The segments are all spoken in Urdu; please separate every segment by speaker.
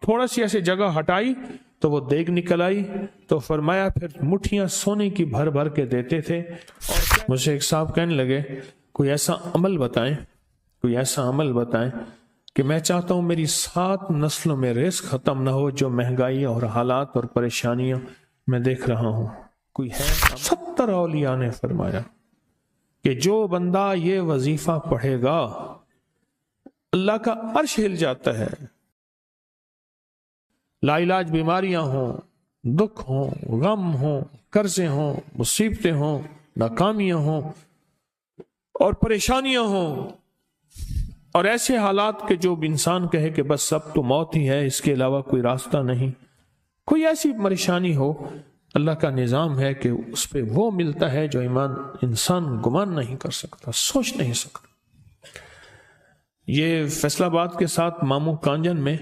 Speaker 1: تھوڑا سی ایسے جگہ ہٹائی تو وہ دیگ نکل آئی، تو فرمایا پھر مٹھیاں سونے کی بھر بھر کے دیتے تھے۔ اور مجھے ایک صاحب کہنے لگے کوئی ایسا عمل بتائیں، کوئی ایسا عمل بتائیں کہ میں چاہتا ہوں میری 7 نسلوں میں رزق ختم نہ ہو، جو مہنگائی اور حالات اور پریشانیاں میں دیکھ رہا ہوں کوئی ہے؟ 70 اولیاء نے فرمایا کہ جو بندہ یہ وظیفہ پڑھے گا اللہ کا عرش ہل جاتا ہے، لا علاج بیماریاں ہوں، دکھ ہوں، غم ہوں، قرضے ہوں، مصیبتیں ہوں، ناکامیاں ہوں اور پریشانیاں ہوں اور ایسے حالات کہ جو انسان کہے کہ بس سب تو موت ہی ہے، اس کے علاوہ کوئی راستہ نہیں، کوئی ایسی پریشانی ہو، اللہ کا نظام ہے کہ اس پہ وہ ملتا ہے جو انسان گمان نہیں کر سکتا، سوچ نہیں سکتا۔ یہ فیصل آباد کے ساتھ مامو کانجن میں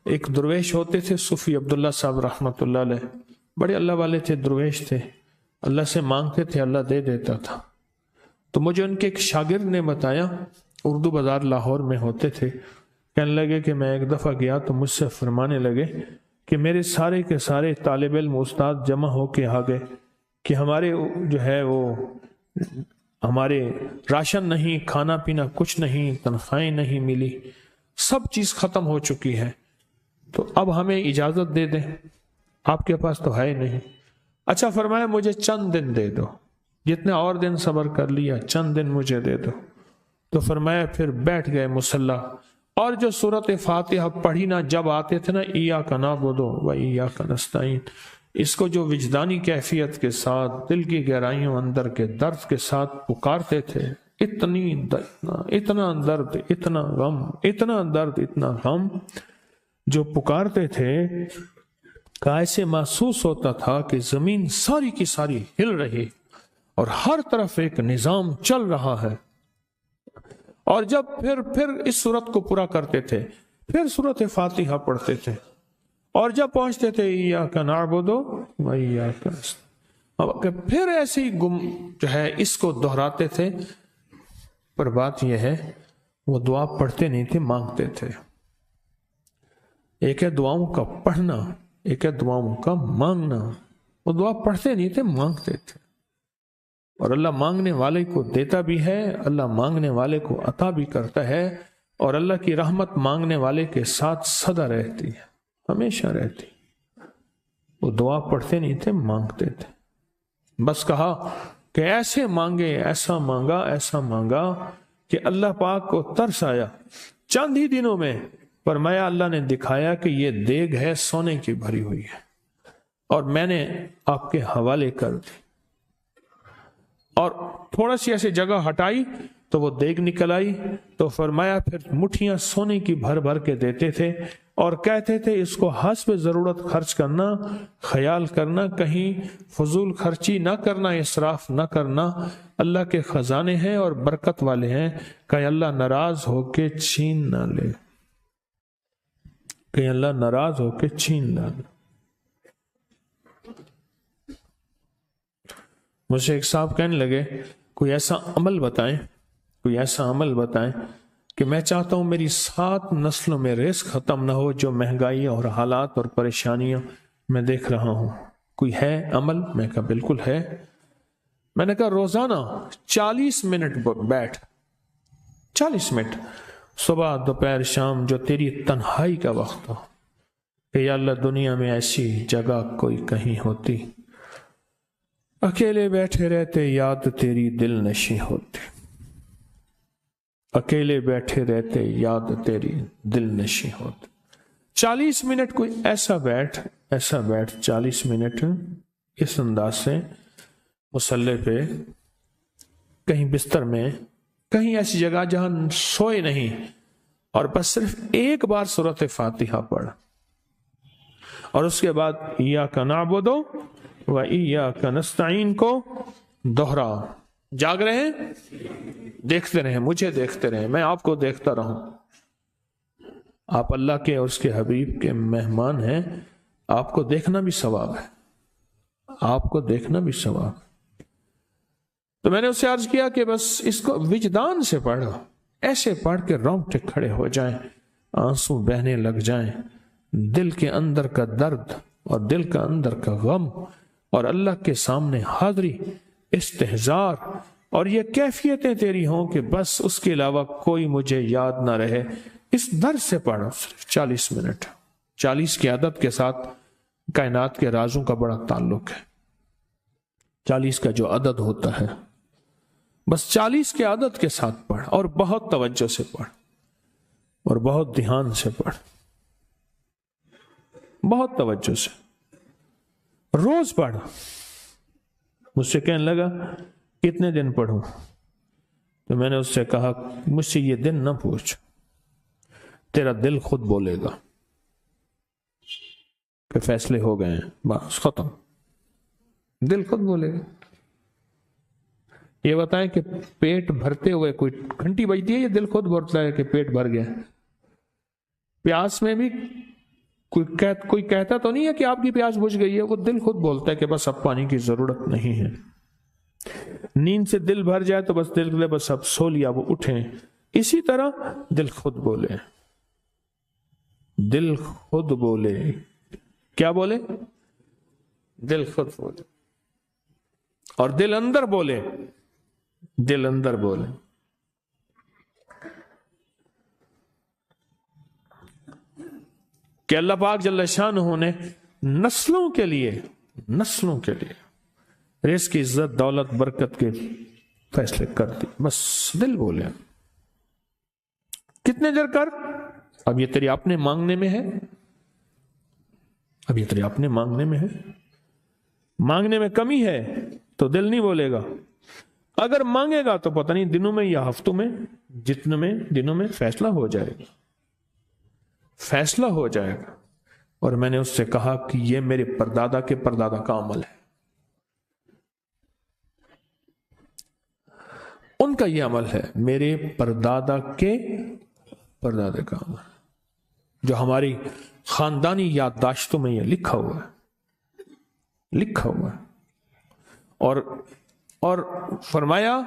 Speaker 1: ایک درویش ہوتے تھے، صوفی عبداللہ صاحب رحمۃ اللہ علیہ، بڑے اللہ والے تھے، درویش تھے، اللہ سے مانگتے تھے، اللہ دے دیتا تھا۔ تو مجھے ان کے ایک شاگرد نے بتایا، اردو بازار لاہور میں ہوتے تھے، کہنے لگے کہ میں ایک دفعہ گیا تو مجھ سے فرمانے لگے کہ میرے سارے کے سارے طالب علم استاد جمع ہو کے آ گئے کہ ہمارے جو ہے وہ ہمارے راشن نہیں، کھانا پینا کچھ نہیں، تنخواہیں نہیں ملی، سب چیز ختم ہو چکی ہے، تو اب ہمیں اجازت دے دیں، آپ کے پاس تو ہے نہیں۔ اچھا فرمایا مجھے چند دن دے دو، جتنے اور دن صبر کر لیا، چند دن مجھے دے دو۔ تو فرمایا پھر بیٹھ گئے مصلی، اور جو سورۃ فاتحہ پڑھی نا جب آتے تھے نا، ایاک نعبد و ایاک نستعین، اس کو جو وجدانی کیفیت کے ساتھ دل کی گہرائیوں اندر کے درد کے ساتھ پکارتے تھے، اتنا درد، اتنا غم، اتنا درد، اتنا غم جو پکارتے تھے کہ ایسے محسوس ہوتا تھا کہ زمین ساری کی ساری ہل رہی اور ہر طرف ایک نظام چل رہا ہے۔ اور جب پھر اس صورت کو پورا کرتے تھے، پھر سورۃ فاتحہ پڑھتے تھے، اور جب پہنچتے تھے ایاک نعبد و ایاک نستعین، پھر ایسے ہی جو ہے اس کو دہراتے تھے۔ پر بات یہ ہے وہ دعا پڑھتے نہیں تھے، مانگتے تھے۔ ایک ہے دعاؤں کا پڑھنا، ایک ہے دعاؤں کا مانگنا۔ وہ دعا پڑھتے نہیں تھے، مانگتے تھے، اور اللہ مانگنے والے کو دیتا بھی ہے، اللہ مانگنے والے کو عطا بھی کرتا ہے، اور اللہ کی رحمت مانگنے والے کے ساتھ سدا رہتی ہے، ہمیشہ رہتی۔ وہ دعا پڑھتے نہیں تھے، مانگتے تھے۔ بس کہا کہ ایسے مانگے، ایسا مانگا، ایسا مانگا کہ اللہ پاک کو ترس آیا۔ چند ہی دنوں میں فرمایا اللہ نے دکھایا کہ یہ دیگ ہے، سونے کی بھری ہوئی ہے، اور میں نے آپ کے حوالے کر دی۔ اور تھوڑا سی ایسے جگہ ہٹائی تو وہ دیگ نکل آئی، تو فرمایا پھر مٹھیاں سونے کی بھر بھر کے دیتے تھے، اور کہتے تھے اس کو حسب ضرورت خرچ کرنا، خیال کرنا، کہیں فضول خرچی نہ کرنا، اسراف نہ کرنا، اللہ کے خزانے ہیں اور برکت والے ہیں، کہ اللہ ناراض ہو کے چھین نہ لے، کہ اللہ ناراض ہو کے چھین نہ لے۔ مجھے ایک صاحب کہنے لگے کوئی ایسا عمل بتائیں، کوئی ایسا عمل بتائیں کہ میں چاہتا ہوں میری 7 نسلوں میں رزق ختم نہ ہو، جو مہنگائی اور حالات اور پریشانیاں میں دیکھ رہا ہوں کوئی ہے عمل؟ میں کہا بالکل ہے۔ میں نے کہا روزانہ 40 منٹ بیٹھ، 40 منٹ صبح دوپہر شام، جو تیری تنہائی کا وقت ہو، کہ یا اللہ دنیا میں ایسی جگہ کوئی کہیں ہوتی، اکیلے بیٹھے رہتے یاد تیری دل نشیں ہوتی، اکیلے بیٹھے رہتے یاد تیری دل نشیں ہوتی۔ 40 منٹ کوئی ایسا بیٹھ 40 منٹ اس انداز سے مصلی پہ، کہیں بستر میں، کہیں ایسی جگہ جہاں سوئے نہیں، اور بس صرف ایک بار سورۃ فاتحہ پڑھ، اور اس کے بعد ایاک نعبد و ایاک نستعین کو دوہرا۔ جاگ رہے ہیں؟ دیکھتے رہیں، مجھے دیکھتے رہیں، میں آپ کو دیکھتا رہوں۔ آپ اللہ کے اور اس کے حبیب کے مہمان ہیں، آپ کو دیکھنا بھی ثواب ہے، آپ کو دیکھنا بھی ثواب۔ تو میں نے اسے عرض کیا کہ بس اس کو وجدان سے پڑھو، ایسے پڑھ کے رونگٹے کھڑے ہو جائیں، آنسو بہنے لگ جائیں، دل کے اندر کا درد اور دل کا اندر کا غم اور اللہ کے سامنے حاضری، استحضار، اور یہ کیفیتیں تیری ہوں کہ بس اس کے علاوہ کوئی مجھے یاد نہ رہے، اس درد سے پڑھو صرف 40 منٹ۔ 40 کی عدد کے ساتھ کائنات کے رازوں کا بڑا تعلق ہے۔ 40 کا جو عدد ہوتا ہے، بس 40 کے عدد کے ساتھ پڑھ، اور بہت توجہ سے پڑھ، اور بہت دھیان سے پڑھ، بہت توجہ سے روز پڑھ۔ مجھ سے کہنے لگا کتنے دن پڑھوں؟ تو میں نے اس سے کہا مجھ سے یہ دن نہ پوچھ، تیرا دل خود بولے گا کہ فیصلے ہو گئے ہیں، بس ختم، دل خود بولے گا۔ یہ بتائیں کہ پیٹ بھرتے ہوئے کوئی گھنٹی بجتی ہے، یہ دل خود بولتا ہے کہ پیٹ بھر گیا۔ پیاس میں بھی کوئی کہتا تو نہیں ہے کہ آپ کی پیاس بجھ گئی ہے، وہ دل خود بولتا ہے کہ بس اب پانی کی ضرورت نہیں ہے۔ نیند سے دل بھر جائے تو بس دل بس اب سو لیا، وہ اٹھیں۔ اسی طرح دل خود بولے، دل خود بولے، کیا بولے؟ دل خود بولے، اور دل اندر بولے، دل اندر بولے۔ کہ اللہ پاک جل شانہ نے نسلوں کے لیے رزق کی عزت، دولت، برکت کے فیصلے کر دی، بس دل بولے۔ کتنے دیر کر؟ اب یہ تیری اپنے مانگنے میں ہے، اب یہ تیری اپنے مانگنے میں ہے۔ مانگنے میں کمی ہے تو دل نہیں بولے گا، اگر مانگے گا تو پتہ نہیں دنوں میں یا ہفتوں میں، جتنے میں دنوں میں فیصلہ ہو جائے گا، فیصلہ ہو جائے گا۔ اور میں نے اس سے کہا کہ یہ میرے پردادا کے پردادا کا عمل ہے، ان کا یہ عمل ہے، میرے پردادا کے پردادا کا عمل، جو ہماری خاندانی یادداشتوں میں یہ لکھا ہوا ہے۔ اور فرمایا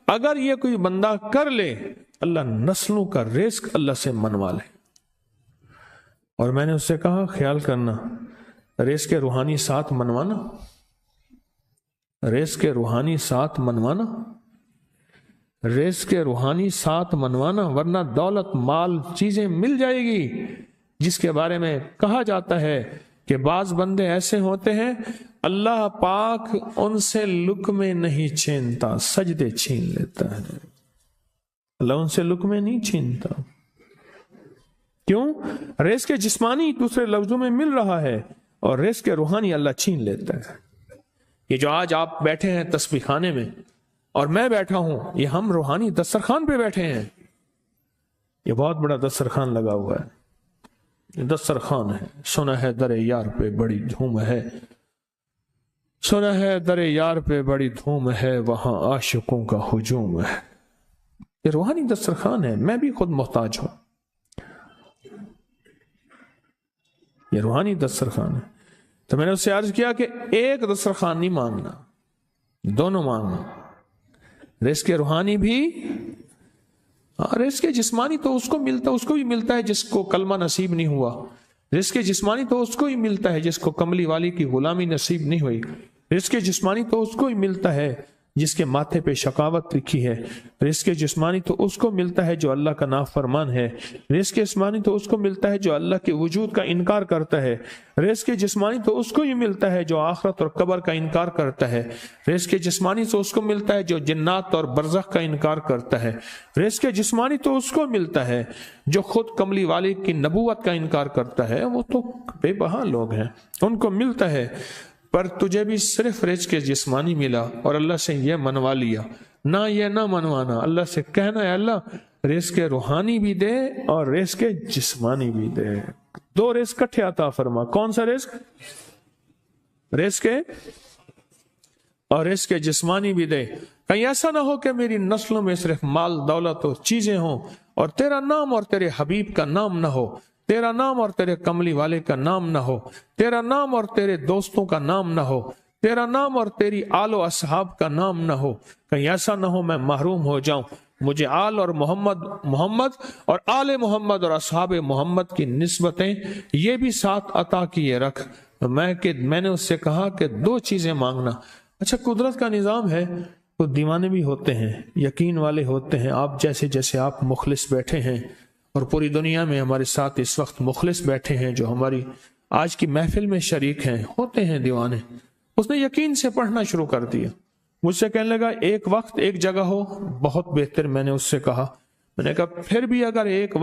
Speaker 1: اگر یہ کوئی بندہ کر لے، اللہ نسلوں کا رزق اللہ سے منوا لے۔ اور میں نے اس سے کہا خیال کرنا، رزق کے روحانی ساتھ منوانا، رزق کے روحانی ساتھ منوانا، رزق کے روحانی ساتھ منوانا، ورنہ دولت، مال، چیزیں مل جائے گی جس کے بارے میں کہا جاتا ہے کہ بعض بندے ایسے ہوتے ہیں اللہ پاک ان سے لقمے نہیں چھینتا، سجدے چھین لیتا ہے۔ اللہ ان سے لقمے نہیں چھینتا، کیوں؟ رزق جسمانی دوسرے لفظوں میں مل رہا ہے، اور رزق روحانی اللہ چھین لیتا ہے۔ یہ جو آج آپ بیٹھے ہیں تسبیح خانے میں اور میں بیٹھا ہوں، یہ ہم روحانی دسترخوان پہ بیٹھے ہیں۔ یہ بہت بڑا دسترخوان لگا ہوا ہے، یہ دسترخوان ہے۔ سنا ہے در یار پہ بڑی دھوم ہے، سنا ہے در یار پہ بڑی دھوم ہے، وہاں عاشقوں کا ہجوم ہے۔ یہ روحانی دسترخوان ہے، میں بھی خود محتاج ہوں، یہ روحانی دسترخوان ہے۔ تو میں نے اس سے عرض کیا کہ ایک دسترخوان نہیں مانگنا، دونوں مانگنا، رزق روحانی بھی، رزق جسمانی تو اس کو بھی ملتا ہے جس کو کلمہ نصیب نہیں ہوا، رزق جسمانی تو اس کو ہی ملتا ہے جس کو کملی والی کی غلامی نصیب نہیں ہوئی، رزق جسمانی تو اس کو ہی ملتا ہے جس کے ماتھے پہ شقاوت لکھی ہے، رزق جسمانی تو اس کو ملتا ہے جو اللہ کا نافرمان ہے، رزق جسمانی تو اس کو ملتا ہے جو اللہ کے وجود کا انکار کرتا ہے، رزق جسمانی تو اس کو ہی ملتا ہے جو آخرت اور قبر کا انکار کرتا ہے، رزق جسمانی تو اس کو ملتا ہے جو جنات اور برزخ کا انکار کرتا ہے، رزق جسمانی تو اس کو ملتا ہے جو خود کملی والی کی نبوت کا انکار کرتا ہے، وہ تو بے بہا لوگ ہیں، ان کو ملتا ہے۔ پر تجھے بھی صرف رزق جسمانی ملا اور اللہ سے یہ منوا لیا، نہ یہ نہ منوانا، اللہ سے کہنا ہے اللہ رزق روحانی بھی دے اور رزق جسمانی بھی دے، دو رزق کٹھے عطا فرما۔ کون سا رزق؟ رزق اور رزق جسمانی بھی دے۔ کہیں ایسا نہ ہو کہ میری نسلوں میں صرف مال، دولت اور چیزیں ہوں اور تیرا نام اور تیرے حبیب کا نام نہ ہو، تیرا نام اور تیرے کملی والے کا نام نہ ہو، تیرا نام اور تیرے دوستوں کا نام نہ ہو، تیرا نام اور تیری آل و اصحاب کا نام نہ ہو۔ کہیں ایسا نہ ہو میں محروم ہو جاؤں مجھے آل اور محمد اور آل محمد اور اصحاب محمد کی نسبتیں یہ بھی ساتھ عطا کیے رکھ۔ میں نے اس سے کہا کہ 2 چیزیں مانگنا۔ اچھا، قدرت کا نظام ہے، تو دیوانے بھی ہوتے ہیں، یقین والے ہوتے ہیں، آپ جیسے آپ مخلص بیٹھے ہیں، اور پوری دنیا میں ہمارے ساتھ اس وقت مخلص بیٹھے ہیں جو ہماری آج کی محفل میں شریک ہیں، ہوتے ہیں دیوانے۔ اس نے یقین سے پڑھنا شروع کر دیا، مجھ سے کہنے لگا ایک وقت ایک جگہ ہو بہت بہتر۔ میں نے اس سے کہا، میں نے کہا پھر بھی اگر ایک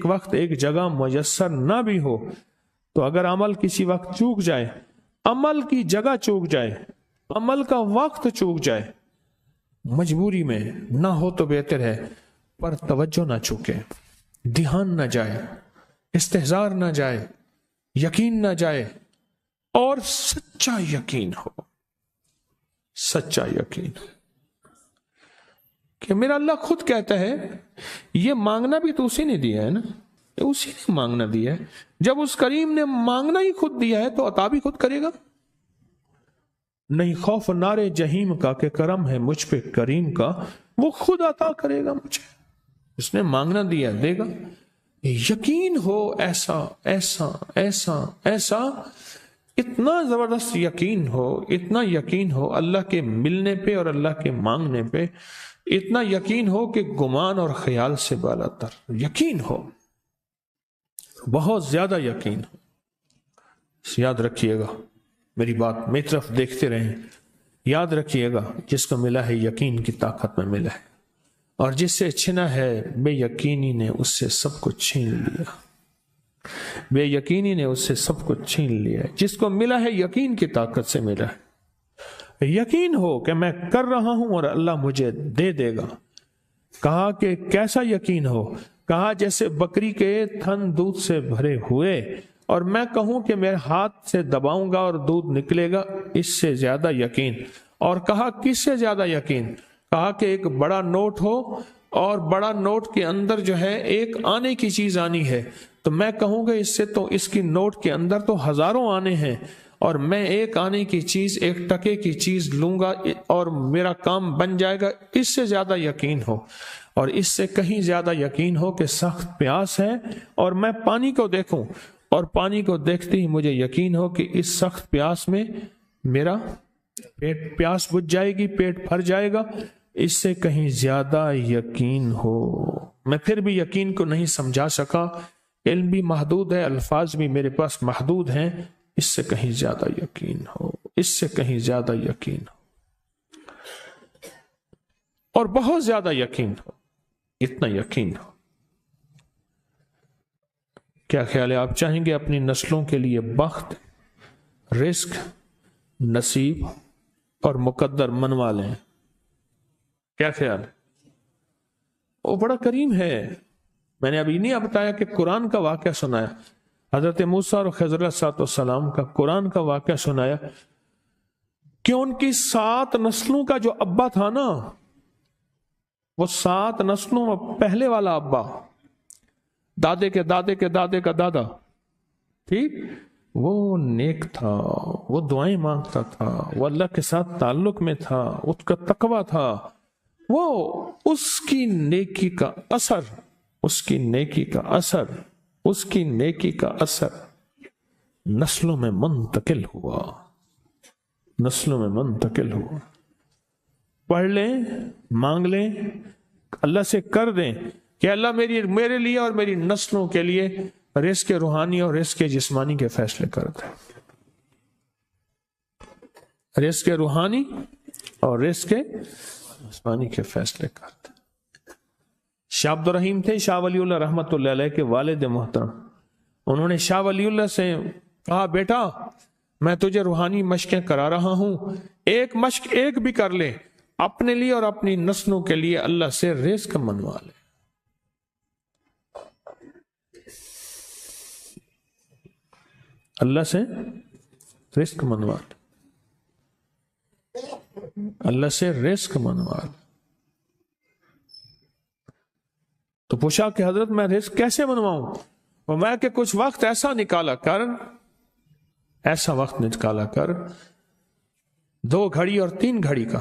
Speaker 1: وقت ایک جگہ میسر نہ بھی ہو تو اگر عمل کسی وقت چوک جائے، عمل کی جگہ چوک جائے، عمل کا وقت چوک جائے، مجبوری میں نہ ہو تو بہتر ہے، پر توجہ نہ چوکے، دھیان نہ جائے، استحضار نہ جائے، یقین نہ جائے، اور سچا یقین ہو، سچا یقین کہ میرا اللہ خود کہتا ہے یہ مانگنا بھی تو اسی نے دیا ہے نا، اسی نے مانگنا دیا ہے۔ جب اس کریم نے مانگنا ہی خود دیا ہے تو عطا بھی خود کرے گا۔ نہیں خوف نارے جہیم کا کہ کرم ہے مجھ پہ کریم کا، وہ خود عطا کرے گا مجھے، اس نے مانگنا دیا دے گا۔ یقین ہو ایسا ایسا ایسا ایسا، اتنا زبردست یقین ہو، اتنا یقین ہو اللہ کے ملنے پہ اور اللہ کے مانگنے پہ، اتنا یقین ہو کہ گمان اور خیال سے بالا تر یقین ہو، بہت زیادہ یقین ہو۔ یاد رکھیے گا میری بات، میری طرف دیکھتے رہیں، یاد رکھیے گا جس کو ملا ہے یقین کی طاقت میں ملا ہے، اور جس سے چھنا ہے بے یقینی نے اس سے سب کچھ چھین لیا، بے یقینی نے اس سے سب کچھ چھین لیا ہے۔ جس کو ملا ہے یقین کی طاقت سے ملا ہے، یقین ہو کہ میں کر رہا ہوں اور اللہ مجھے دے دے گا۔ کہا کہ کیسا یقین ہو؟ کہا جیسے بکری کے تھن دودھ سے بھرے ہوئے اور میں کہوں کہ میرے ہاتھ سے دباؤں گا اور دودھ نکلے گا، اس سے زیادہ یقین۔ اور کہا کس سے زیادہ یقین؟ کہا کہ ایک بڑا نوٹ ہو اور بڑا نوٹ کے اندر جو ہے ایک آنے کی چیز آنی ہے، تو میں کہوں گا اس سے تو اس کی نوٹ کے اندر تو ہزاروں آنے ہیں، اور میں ایک آنے کی چیز، ایک ٹکے کی چیز لوں گا اور میرا کام بن جائے گا۔ اس سے زیادہ یقین ہو، اور اس سے کہیں زیادہ یقین ہو کہ سخت پیاس ہے اور میں پانی کو دیکھوں، اور پانی کو دیکھتے ہی مجھے یقین ہو کہ اس سخت پیاس میں میرا پیاس بجھ جائے گی، پیٹ بھر جائے گا۔ اس سے کہیں زیادہ یقین ہو۔ میں پھر بھی یقین کو نہیں سمجھا سکا، علم بھی محدود ہے، الفاظ بھی میرے پاس محدود ہیں۔ اس سے کہیں زیادہ یقین ہو، اس سے کہیں زیادہ یقین ہو، اور بہت زیادہ یقین ہو، اتنا یقین ہو۔ کیا خیال ہے؟ آپ چاہیں گے اپنی نسلوں کے لیے بخت، رزق، نصیب اور مقدر منوا لیں؟ کیا خیال ہے؟ وہ بڑا کریم ہے۔ میں نے ابھی نہیں بتایا کہ قرآن کا واقعہ سنایا، حضرت موسیٰ اور خضر علیہ السلام کا قرآن کا واقعہ سنایا کہ ان کی 7 نسلوں کا جو ابا تھا نا، وہ 7 نسلوں میں پہلے والا ابا، دادے کے دادے کے دادے کا دادا، ٹھیک، وہ نیک تھا، وہ دعائیں مانگتا تھا، وہ اللہ کے ساتھ تعلق میں تھا، اس کا تقویٰ تھا، وہ اس کی نیکی کا اثر، اس کی نیکی کا اثر، اس کی نیکی کا اثر نسلوں میں منتقل ہوا، نسلوں میں منتقل ہوا۔ پڑھ لیں، مانگ لیں، اللہ سے کر دیں کہ اللہ میرے لیے اور میری نسلوں کے لیے رزق روحانی اور رزق جسمانی کے فیصلے کر دیں، رزق روحانی اور رزق جسمانی کے فیصلے کر دیں۔ شاہ عبد الرحیم تھے شاہ ولی اللہ رحمت اللہ علیہ کے والد محترم، انہوں نے شاہ ولی اللہ سے کہا بیٹا میں تجھے روحانی مشقیں کرا رہا ہوں، ایک مشق ایک بھی کر لے، اپنے لیے اور اپنی نسلوں کے لیے اللہ سے رزق منوا لے۔ اللہ سے رزق منوا لے، اللہ سے رزق منوا لے۔ تو پوچھا کہ حضرت میں رزق کیسے منواؤں؟ وہ میں کہ کچھ وقت ایسا نکالا کر، ایسا وقت نکالا کر 2 گھڑی اور 3 گھڑی کا،